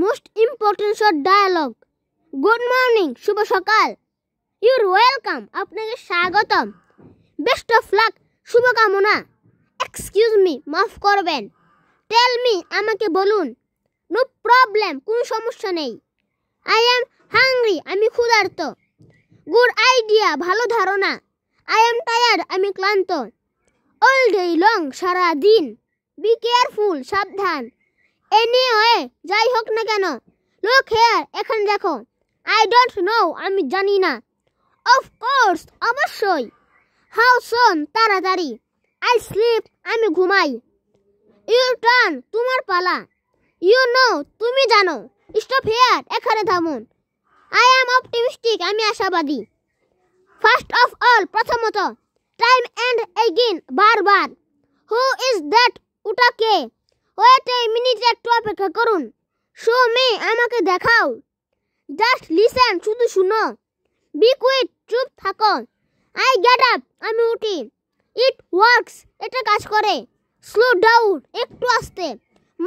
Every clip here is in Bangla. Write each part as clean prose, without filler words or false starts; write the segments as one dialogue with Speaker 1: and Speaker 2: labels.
Speaker 1: most important short dialogue. Good morning, শুভ সকাল. You're welcome. আপনাকে স্বাগতম. Best of luck. শুভকামনা. Excuse me, মাফ করবেন. Tell me, আমাকে বলুন. No problem, কোনো সমস্যা নেই. I am hungry, আমি ক্ষুধার্ত. Good idea, ভালো ধারণা. I am tired, আমি ক্লান্ত. All day long, সারা দিন. Be careful, সাবধান. Anyway, যাই হোক না কেন. Look here, এখানে দেখো. I don't know, আমি জানি না. Of course, অবশ্যই. How soon, তাড়াতাড়ি. I sleep, আমি ঘুমাই. Your turn, তোমার পালা. You know, তুমি জানো. Stop here, এখানে থামুন. I am optimistic, আমি আশাবাদী. First of all, প্রথমত. Time and again, বারবার. Who is that? ওটা কে? Wait a minute, একটু অপেক্ষা করুন. Show me, আমাকে দেখাও. Just listen, শুধু শুনো. Be quiet, চুপ থাকো. I get up, আমি উঠি. It works, এটা কাজ করে. Slow down, একটু আস্তে.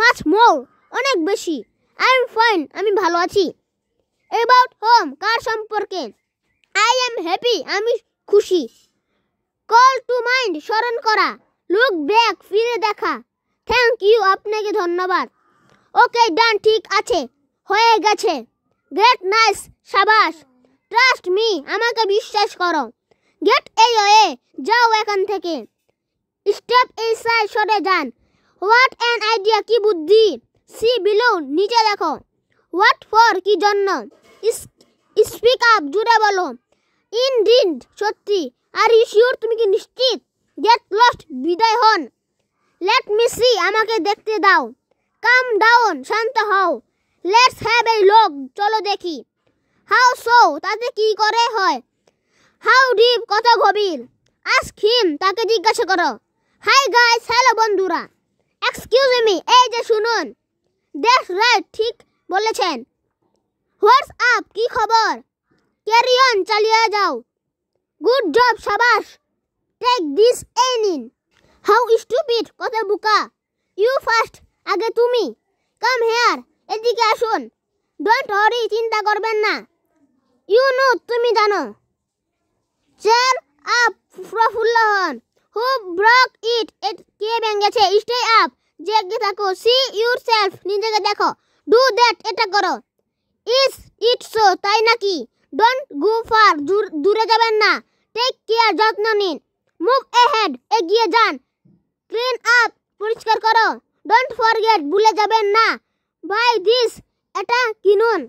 Speaker 1: Much more, অনেক বেশি. I am fine, আমি ভালো আছি. About home, কার সম্পর্কে? I am happy, আমি খুশি. Call to mind, স্মরণ করা. Look back, ফিরে দেখা. Thank you, আপনাকে ধন্যবাদ. Okay, done, ঠিক আছে. হয়ে গেছে. Great, nice, সাবাস. Trust me, আমাকে বিশ্বাস করো. Get away, যাও এখান থেকে. Step aside, সরে যান. What an idea, কি বুদ্ধি. See below, নিচে দেখো. What for, কি জন্য. Speak up, জুড়ে বলো. Indeed, সত্যি. Are you sure, তুমি কি নিশ্চিত? Get lost, বিদায় হন. Let me see, আমাকে দেখতে দাও. Calm down, শান্ত হও. Let's have a look, চলো দেখি. How so, তাতে কি করে হয়? How deep, কত গভীর. Ask him, তাকে জিজ্ঞাসা করো. Hi guys, হ্যালো বন্ধুরা. Excuse me, এই যে শুনুন. That's right, ঠিক বলেছেন. What's up, কি খবর? Carry on, চালিয়ে যাও. Good job, সাবাস. Take this, এই নিন. How stupid, কত বোকা. You first, আগে তুমি. Come here, এদিকে আসুন. Don't worry, চিন্তা করবেন না. You know, তুমি জানো. Cheer up, প্রফুল্ল হন. Who broke it? কে ভেঙেছে? Stay up, জেগে থাকো. See yourself, নিজেকে দেখো. Do that, এটা করো. Is it so, তাই নাকি? Don't go far, দূরে যাবেন না. Take care, যত্ন নিন. Move ahead, এগিয়ে যান. Clean up, পরিষ্কার করো. Don't forget, ভুলে যাবেন না. Buy this, এটা কিনুন.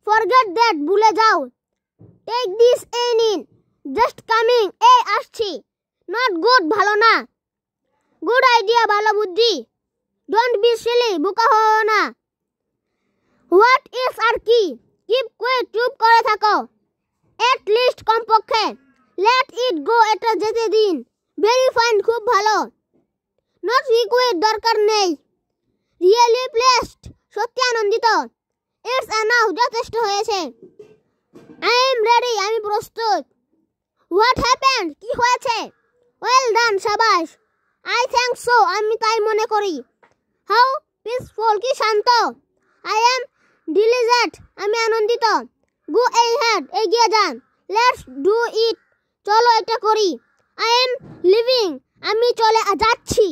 Speaker 1: Forget that, ভুলে যাও. Take this, এই নিন. Just coming, এই আসছি. Not good, ভালো না. Good idea, ভালো বুদ্ধি. Don't be silly, বোকা হও না. What is আর কি? Keep quiet, চুপ করে থাকো. At least, কমপক্ষে. Let it go, এটা যেতে দিন. Very fine, খুব ভালো. Not required, দরকার নেই. Really pleased, সত্যি আনন্দিত. It's enough, যথেষ্ট হয়েছে. I am ready, আমি প্রস্তুত. What happened, কি হয়েছে? Well done, সাবাস. I think so, আমি তাই মনে করি. How peaceful, কি শান্ত. I am delighted, আমি আনন্দিত. Go ahead, এগিয়ে যান. Let's do it, চলো এটা করি. I am leaving, আমি চলে যাচ্ছি.